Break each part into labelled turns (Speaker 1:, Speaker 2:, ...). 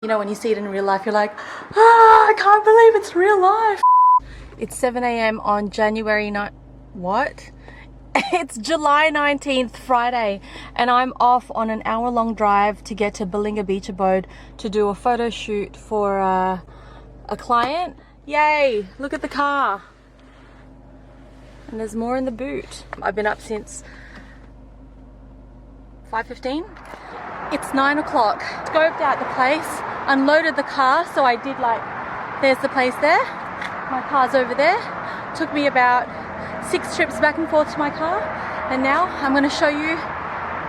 Speaker 1: You know, when you see it in real life, you're like, ah, I can't believe it's real life. It's 7 a.m. on January night. What? It's July 19th, Friday, and I'm off on an hour-long drive to get to Balinga Beach Abode to do a photo shoot for a client. Yay! Look at the car. And there's more in the boot. I've been up since 5:15. It's 9 o'clock. Scoped out the place, unloaded the car, so I did there's the place there. My car's over there. Took me about 6 trips back and forth to my car, and now I'm going to show you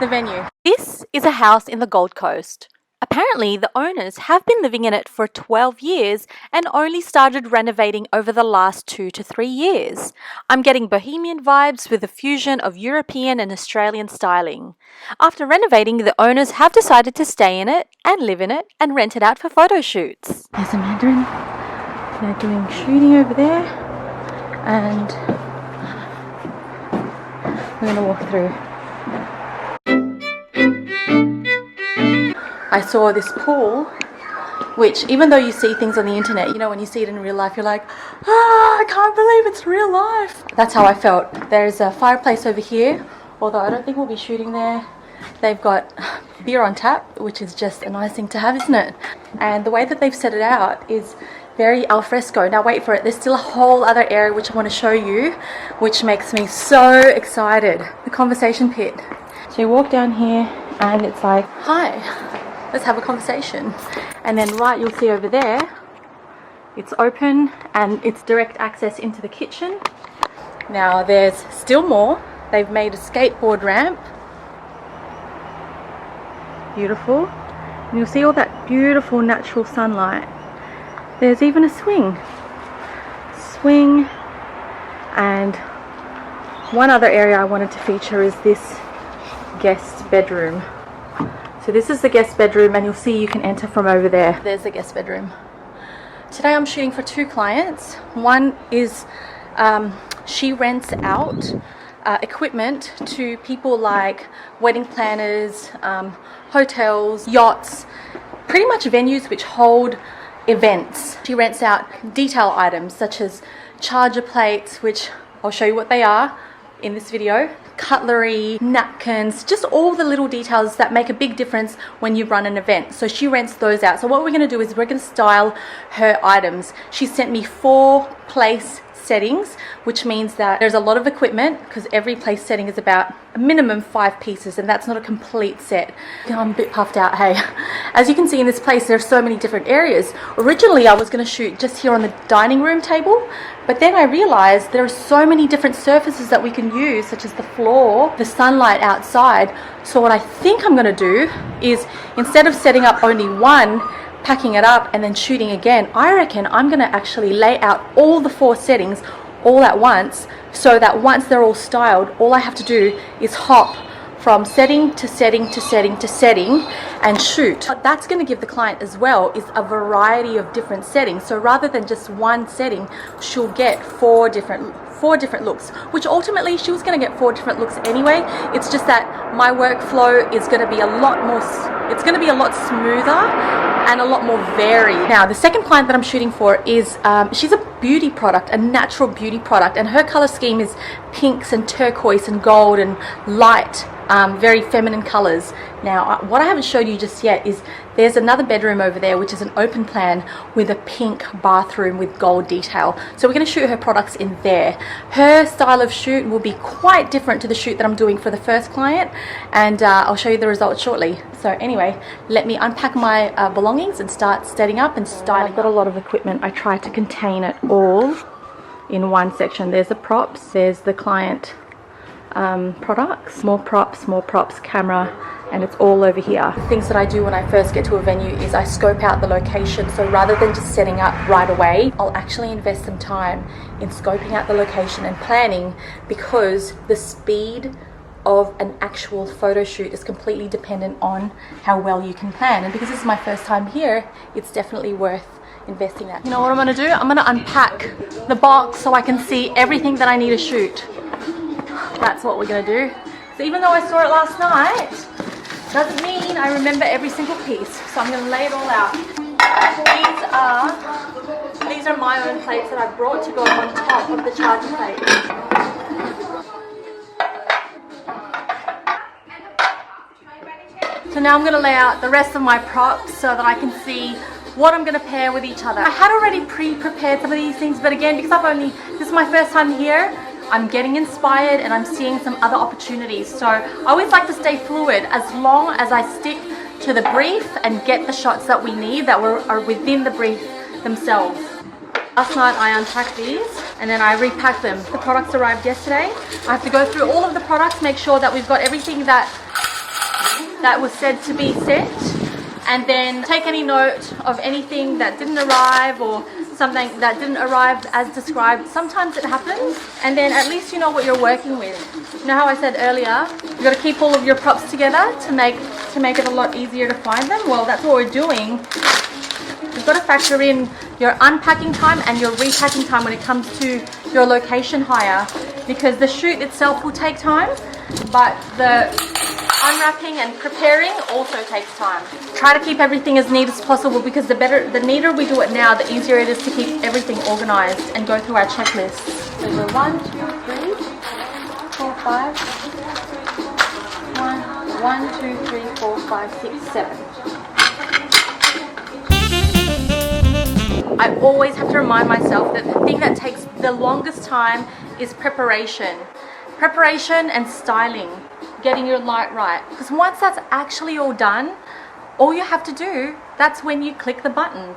Speaker 1: the venue. This is a house in the Gold Coast. Apparently, the owners have been living in it for 12 years and only started renovating over the last 2 to 3 years. I'm getting bohemian vibes with a fusion of European and Australian styling. After renovating, the owners have decided to stay in it and live in it and rent it out for photo shoots. There's a Mandarin. They're doing shooting over there, and we're going to walk through. I saw this pool, which even though you see things on the internet, you know, when you see it in real life, you're like, ah, I can't believe it's real life. That's how I felt. There's a fireplace over here, although I don't think we'll be shooting there. They've got beer on tap, which is just a nice thing to have, isn't it? And the way that they've set it out is very al fresco. Now wait for it, there's still a whole other area which I want to show you, which makes me so excited. The conversation pit. So you walk down here and it's like, hi, let's have a conversation. And then right, you'll see over there, it's open and it's direct access into the kitchen. Now there's still more. They've made a skateboard ramp. Beautiful. And you'll see all that beautiful natural sunlight. There's even a swing. And one other area I wanted to feature is this guest bedroom. So this is the guest bedroom, and you'll see you can enter from over there. There's the guest bedroom. Today I'm shooting for 2 clients. One is she rents out equipment to people like wedding planners, hotels, yachts, pretty much venues which hold events. She rents out detail items such as charger plates, which I'll show you what they are in this video, cutlery, napkins, just all the little details that make a big difference when you run an event. So she rents those out. So what we're going to do is we're going to style her items. She sent me 4 place settings, which means that there's a lot of equipment because every place setting is about a minimum 5 pieces, and that's not a complete set. I'm a bit puffed out, hey. As you can see in this place, there's so many different areas. Originally I was going to shoot just here on the dining room table, but then I realized there are so many different surfaces that we can use, such as the floor, the sunlight outside. So what I think I'm going to do is, instead of setting up only one, packing it up and then shooting again, I reckon I'm going to actually lay out all the 4 settings all at once, so that once they're all styled, all I have to do is hop from setting to setting to setting to setting and shoot. What that's going to give the client as well is a variety of different settings. So rather than just one setting, she'll get 4 different looks, which ultimately she was going to get 4 different looks anyway. It's just that my workflow is going to be a lot more, it's going to be a lot smoother and a lot more varied. Now the second client that I'm shooting for is, she's a beauty product, a natural beauty product, and her color scheme is pinks and turquoise and gold and light, very feminine colors. Now what I haven't showed you just yet is there's another bedroom over there, which is an open plan with a pink bathroom with gold detail. So we're going to shoot her products in there. Her style of shoot will be quite different to the shoot that I'm doing for the first client, and I'll show you the results shortly. So anyway, let me unpack my belongings and start setting up and styling. I've got a lot of equipment. I try to contain it all in one section. There's the props, there's the client products, more props, camera, and it's all over here. Things that I do when I first get to a venue is I scope out the location. So rather than just setting up right away, I'll actually invest some time in scoping out the location and planning, because the speed of an actual photo shoot is completely dependent on how well you can plan. And because this is my first time here, it's definitely worth investing that. You know what I'm going to do? I'm going to unpack the box so I can see everything that I need to shoot. That's what we're going to do. So even though I saw it last night, Doesn't mean I remember every single piece, so I'm going to lay it all out. These are my own plates that I brought to go on top of the charger plate. So now I'm going to lay out the rest of my props so that I can see what I'm going to pair with each other. I had already pre-prepared some of these things, but again, because this is my first time here, I'm getting inspired and I'm seeing some other opportunities. So I always like to stay fluid as long as I stick to the brief and get the shots that we need that are within the brief themselves. Last night I unpacked these and then I repacked them. The products arrived yesterday. I have to go through all of the products, make sure that we've got everything that was said to be sent, and then take any note of anything that didn't arrive or something that didn't arrive as described. Sometimes it happens, and then at least you know what you're working with. You know how I said earlier, you got to keep all of your props together to make it a lot easier to find them. Well, that's what we're doing. You've got to factor in your unpacking time and your repacking time when it comes to your location hire, because the shoot itself will take time, but the unwrapping and preparing also takes time. Try to keep everything as neat as possible, because the neater we do it now, the easier it is to keep everything organized and go through our checklist. So we're 1, 2, 3, 4, 5. 1, 2, 3, 4, 5, 6, 7. I always have to remind myself that the thing that takes the longest time is preparation. Preparation and styling. Getting your light right, because once that's actually all done, all you have to do, that's when you click the button.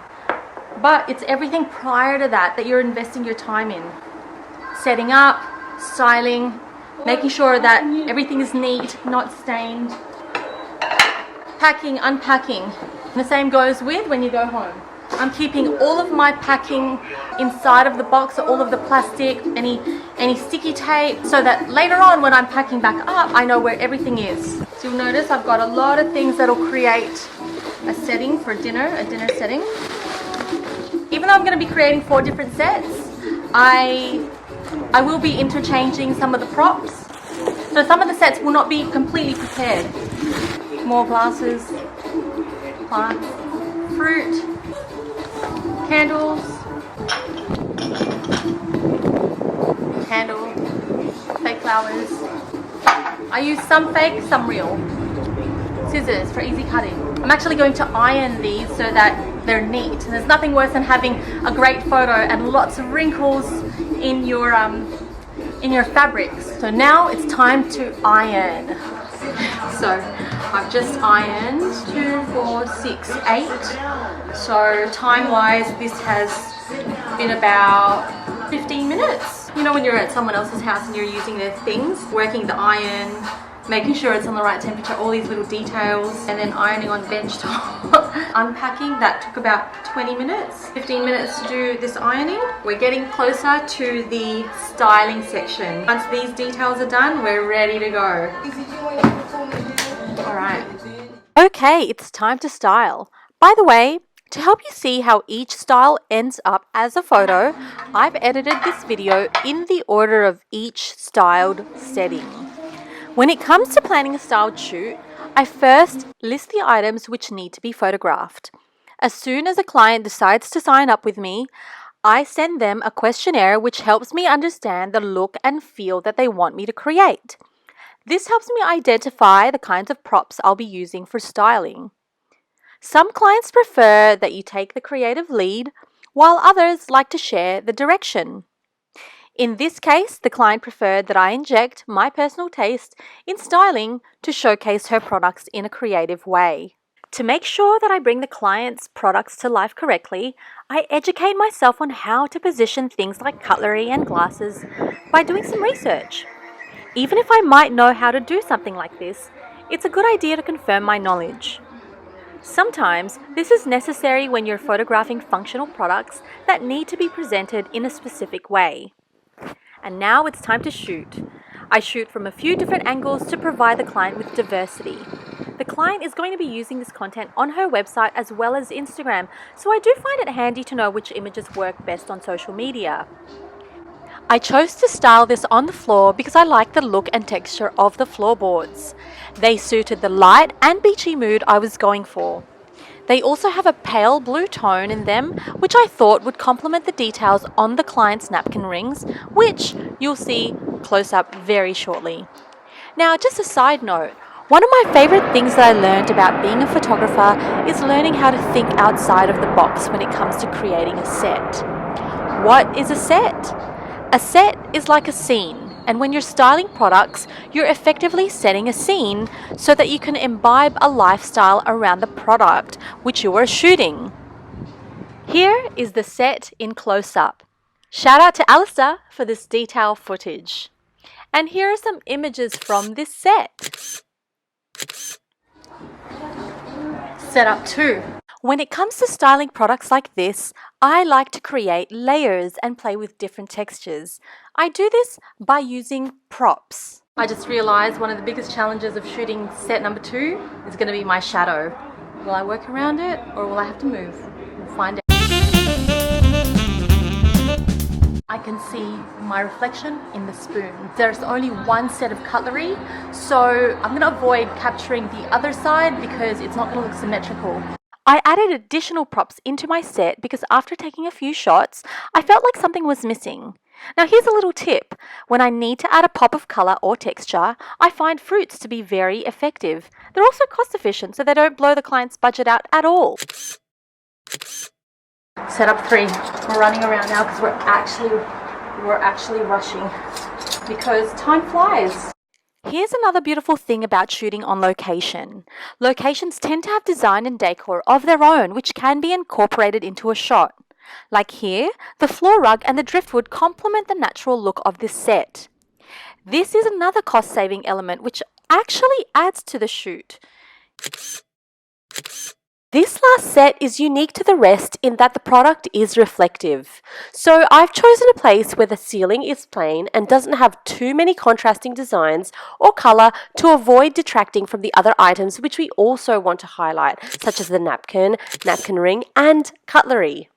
Speaker 1: But it's everything prior to that you're investing your time in. Setting up, styling, making sure that everything is neat, not stained, packing, unpacking. The same goes with when you go home. I'm keeping all of my packing inside of the box, all of the plastic, any sticky tape, so that later on when I'm packing back up, I know where everything is. So you'll notice I've got a lot of things that'll create a setting for dinner, a dinner setting. Even though I'm going to be creating 4 different sets, I will be interchanging some of the props. So some of the sets will not be completely prepared. More glasses, plants, fruit, candles, fake flowers. I use some fake, some real. Scissors for easy cutting. I'm actually going to iron these so that they're neat. And there's nothing worse than having a great photo and lots of wrinkles in your fabrics. So now it's time to iron. So I've just ironed 2, 4, 6, 8. So time-wise, this has been about 15 minutes. You know when you're at someone else's house and you're using their things, working the iron, making sure it's on the right temperature, all these little details, and then ironing on bench top. Unpacking, that took about 20 minutes, 15 minutes to do this ironing. We're getting closer to the styling section. Once these details are done, we're ready to go. All right. Okay, it's time to style. By the way, to help you see how each style ends up as a photo, I've edited this video in the order of each styled setting. When it comes to planning a styled shoot, I first list the items which need to be photographed. As soon as a client decides to sign up with me, I send them a questionnaire which helps me understand the look and feel that they want me to create. This helps me identify the kinds of props I'll be using for styling. Some clients prefer that you take the creative lead, while others like to share the direction. In this case, the client preferred that I inject my personal taste in styling to showcase her products in a creative way. To make sure that I bring the client's products to life correctly, I educate myself on how to position things like cutlery and glasses by doing some research. Even if I might know how to do something like this, it's a good idea to confirm my knowledge. Sometimes this is necessary when you're photographing functional products that need to be presented in a specific way. And now it's time to shoot. I shoot from a few different angles to provide the client with diversity. The client is going to be using this content on her website as well as Instagram, so I do find it handy to know which images work best on social media. I chose to style this on the floor because I like the look and texture of the floorboards. They suited the light and beachy mood I was going for. They also have a pale blue tone in them, which I thought would complement the details on the client's napkin rings, which you'll see close up very shortly. Now, just a side note, one of my favorite things that I learned about being a photographer is learning how to think outside of the box when it comes to creating a set. What is a set? A set is like a scene. And when you're styling products, you're effectively setting a scene so that you can imbibe a lifestyle around the product which you are shooting. Here is the set in close-up. Shout out to Alistair for this detail footage. And here are some images from this set. Setup 2. When it comes to styling products like this, I like to create layers and play with different textures. I do this by using props. I just realized one of the biggest challenges of shooting set number 2 is going to be my shadow. Will I work around it or will I have to move? We'll find out. I can see my reflection in the spoon. There's only one set of cutlery, so I'm going to avoid capturing the other side because it's not going to look symmetrical. I added additional props into my set because after taking a few shots, I felt like something was missing. Now here's a little tip. When I need to add a pop of colour or texture, I find fruits to be very effective. They're also cost efficient, so they don't blow the client's budget out at all. Setup 3. We're running around now because we're actually rushing because time flies. Here's another beautiful thing about shooting on location. Locations tend to have design and decor of their own, which can be incorporated into a shot. Like here, the floor rug and the driftwood complement the natural look of this set. This is another cost-saving element which actually adds to the shoot. This last set is unique to the rest in that the product is reflective. So I've chosen a place where the ceiling is plain and doesn't have too many contrasting designs or colour to avoid detracting from the other items which we also want to highlight, such as the napkin ring and cutlery.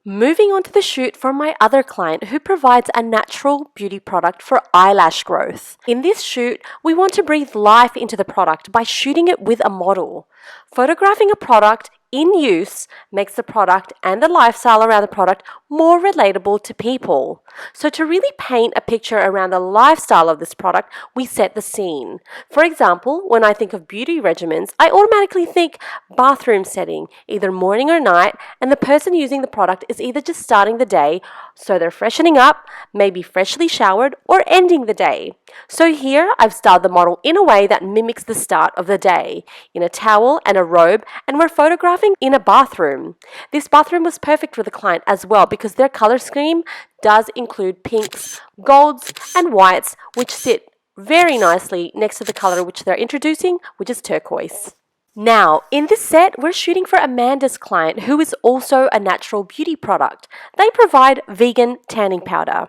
Speaker 1: Moving on to the shoot for my other client who provides a natural beauty product for eyelash growth. In this shoot, we want to breathe life into the product by shooting it with a model. Photographing a product in use makes the product and the lifestyle around the product more relatable to people. So to really paint a picture around the lifestyle of this product, we set the scene. For example, when I think of beauty regimens, I automatically think bathroom setting, either morning or night, and the person using the product is either just starting the day, so they're freshening up, maybe freshly showered, or ending the day. So here I've styled the model in a way that mimics the start of the day, in a towel and a robe, and we're photographing in a bathroom. This bathroom was perfect for the client as well because their color scheme does include pinks, golds, and whites, which sit very nicely next to the color which they're introducing, which is turquoise. Now, in this set, we're shooting for Amanda's client, who is also a natural beauty product. They provide vegan tanning powder.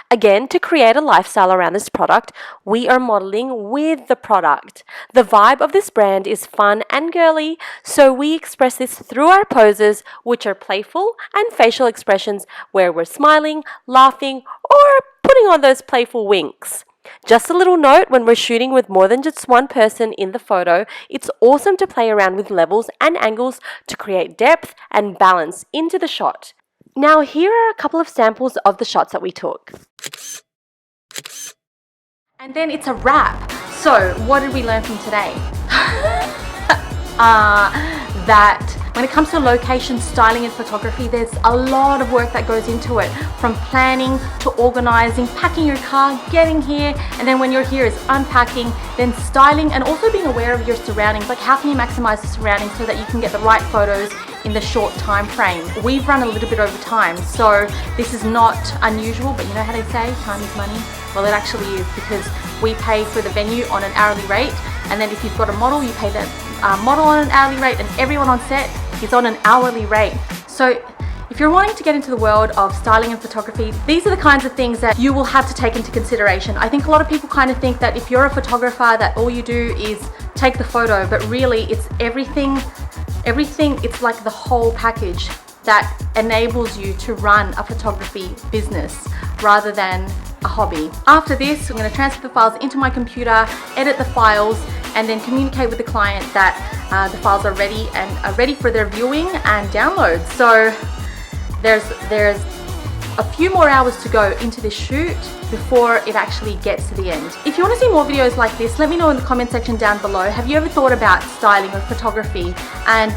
Speaker 1: Again, to create a lifestyle around this product, we are modeling with the product. The vibe of this brand is fun and girly, so we express this through our poses, which are playful, and facial expressions where we're smiling, laughing, or putting on those playful winks. Just a little note, when we're shooting with more than just one person in the photo, it's awesome to play around with levels and angles to create depth and balance into the shot. Now here are a couple of samples of the shots that we took. And then it's a wrap. So what did we learn from today? That when it comes to location, styling and photography, there's a lot of work that goes into it. From planning to organizing, packing your car, getting here, and then when you're here is unpacking, then styling, and also being aware of your surroundings. Like how can you maximize the surroundings so that you can get the right photos in the short time frame. We've run a little bit over time, so this is not unusual, but you know how they say time is money? Well, it actually is, because we pay for the venue on an hourly rate, and then if you've got a model, you pay the model on an hourly rate, and everyone on set is on an hourly rate. So if you're wanting to get into the world of styling and photography, these are the kinds of things that you will have to take into consideration. I think a lot of people kind of think that if you're a photographer that all you do is take the photo, but really it's everything, it's like the whole package. that enables you to run a photography business rather than a hobby. After this, I'm going to transfer the files into my computer, edit the files, and then communicate with the client that the files are ready and are ready for their viewing and download. So there's a few more hours to go into this shoot before it actually gets to the end. If you want to see more videos like this, let me know in the comment section down below. Have you ever thought about styling or photography, and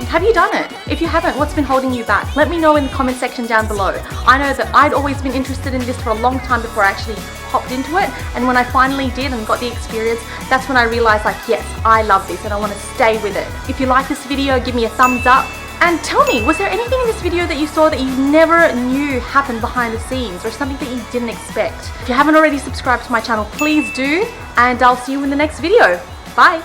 Speaker 1: have you done it? If you haven't, what's been holding you back? Let me know in the comment section down below. I know that I'd always been interested in this for a long time before I actually hopped into it, and when I finally did and got the experience, that's when I realized, like, yes, I love this and I want to stay with it. If you like this video, give me a thumbs up. And tell me, was there anything in this video that you saw that you never knew happened behind the scenes, or something that you didn't expect? If you haven't already subscribed to my channel, please do, and I'll see you in the next video. Bye!